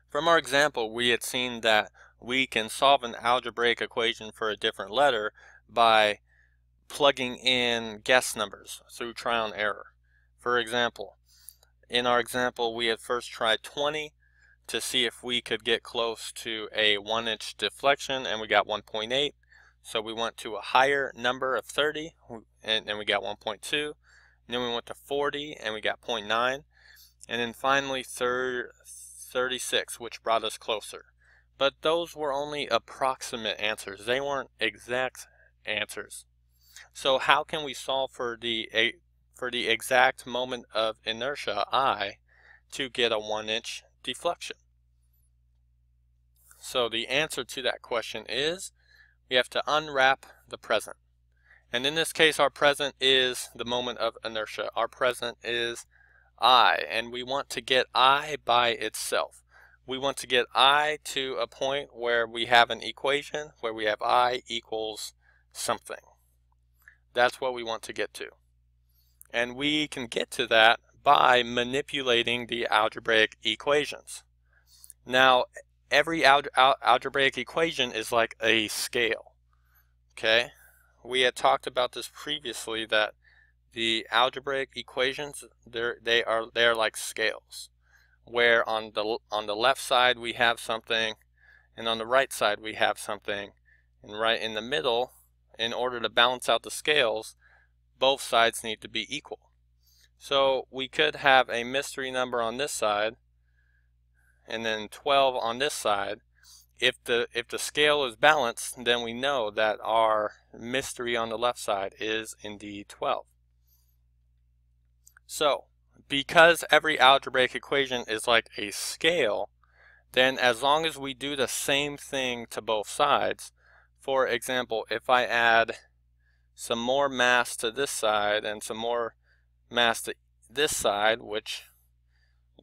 From our example, we had seen that we can solve an algebraic equation for a different letter by plugging in guess numbers through trial and error. For example, in our example, we had first tried 20 to see if we could get close to a 1-inch deflection, and we got 1.8. So we went to a higher number of 30, and we got 1.2. And then we went to 40, and we got 0.9. And then finally 36, which brought us closer. But those were only approximate answers. They weren't exact answers. So how can we solve for the exact moment of inertia, I, to get a 1-inch deflection? So the answer to that question is we have to unwrap the present. And in this case, our present is the moment of inertia. Our present is I, and we want to get I by itself. We want to get I to a point where we have an equation where we have I equals something. That's what we want to get to. And we can get to that by manipulating the algebraic equations. Now, every algebraic equation is like a scale. Okay? We had talked about this previously, that the algebraic equations, they are like scales, where on the left side we have something, and on the right side we have something, and right in the middle, in order to balance out the scales, both sides need to be equal. So we could have a mystery number on this side and then 12 on this side. If the scale is balanced, then we know that our mystery on the left side is indeed 12. So, because every algebraic equation is like a scale, then as long as we do the same thing to both sides, for example, if I add some more mass to this side and some more mass to this side,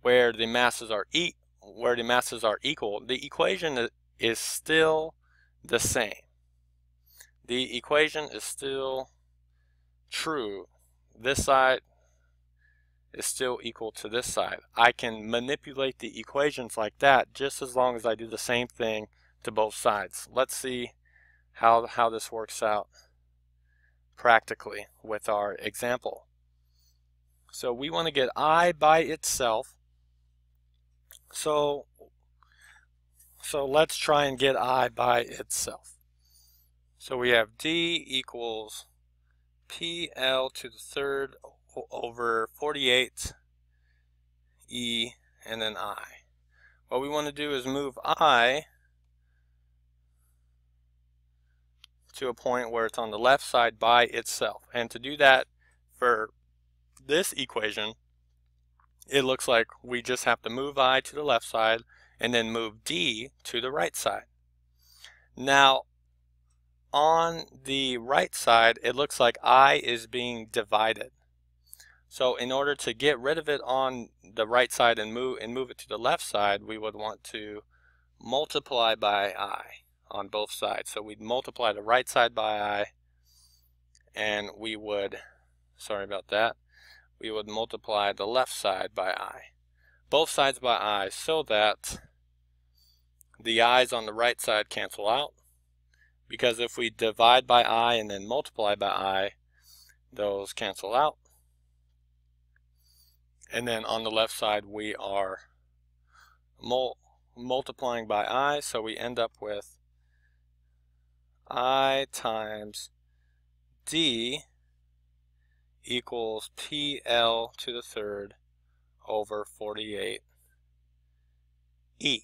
where the masses are equal, the equation is still the same. The equation is still true. This side is still equal to this side. I can manipulate the equations like that just as long as I do the same thing to both sides. Let's see how this works out practically with our example. So we want to get I by itself. So let's try and get I by itself. So we have D equals PL to the third over 48 E and then I. What we want to do is move I to a point where it's on the left side by itself. And to do that for this equation, it looks like we just have to move I to the left side and then move D to the right side. Now, on the right side, it looks like I is being divided. So in order to get rid of it on the right side and move it to the left side, we would want to multiply by I on both sides. So we'd multiply the right side by I, and we would, sorry about that, we would multiply the left side by I. Both sides by I, so that the i's on the right side cancel out. Because if we divide by I and then multiply by I, those cancel out. And then on the left side we are multiplying by I, so we end up with I times D equals PL to the third over 48 E.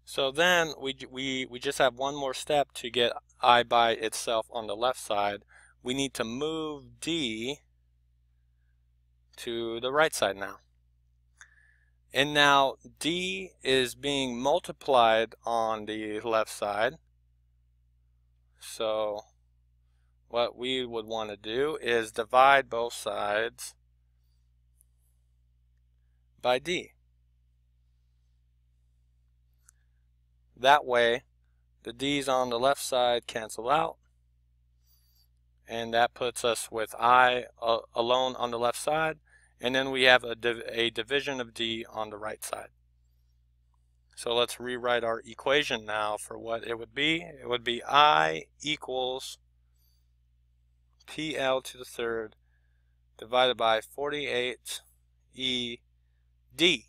So then we just have one more step to get I by itself on the left side. We need to move D to the right side now. And now D is being multiplied on the left side. So what we would want to do is divide both sides by D. That way, the D's on the left side cancel out, and that puts us with I alone on the left side, and then we have a division of d on the right side. So let's rewrite our equation now for what it would be. It would be I equals PL to the third divided by 48 ED.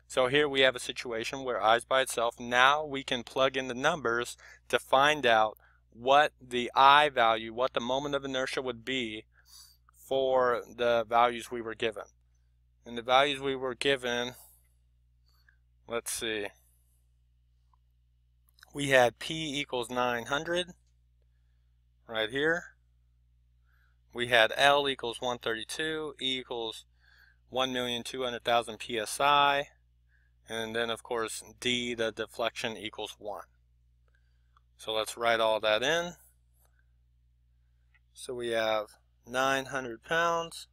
So here we have a situation where I is by itself. Now we can plug in the numbers to find out what the I value, what the moment of inertia would be for the values we were given. And the values we were given, let's see, we had P equals 900 right here. We had L equals 132, E equals 1,200,000 psi, and then of course D, the deflection, equals 1. So let's write all that in. So we have 900 pounds,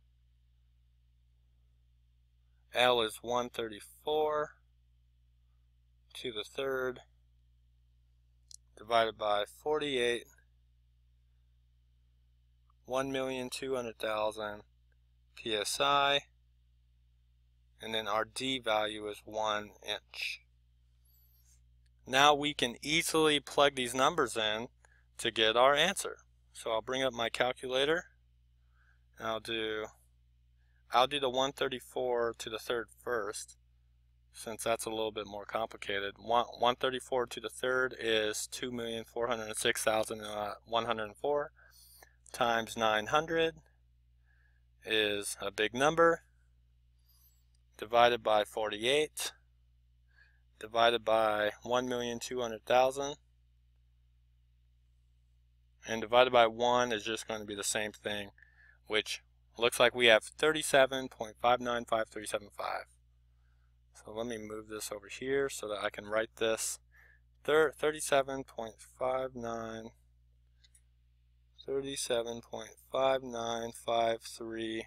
L is 134 to the third divided by 48, 1,200,000 psi, and then our D value is 1 inch. Now we can easily plug these numbers in to get our answer. So I'll bring up my calculator and I'll do the 134 to the third first, since that's a little bit more complicated. 134 to the third is 2,406,104 times 900 is a big number, divided by 48, divided by 1,200,000, and divided by 1 is just going to be the same thing, which looks like we have 37.595375. So let me move this over here so that I can write this. 37.595375.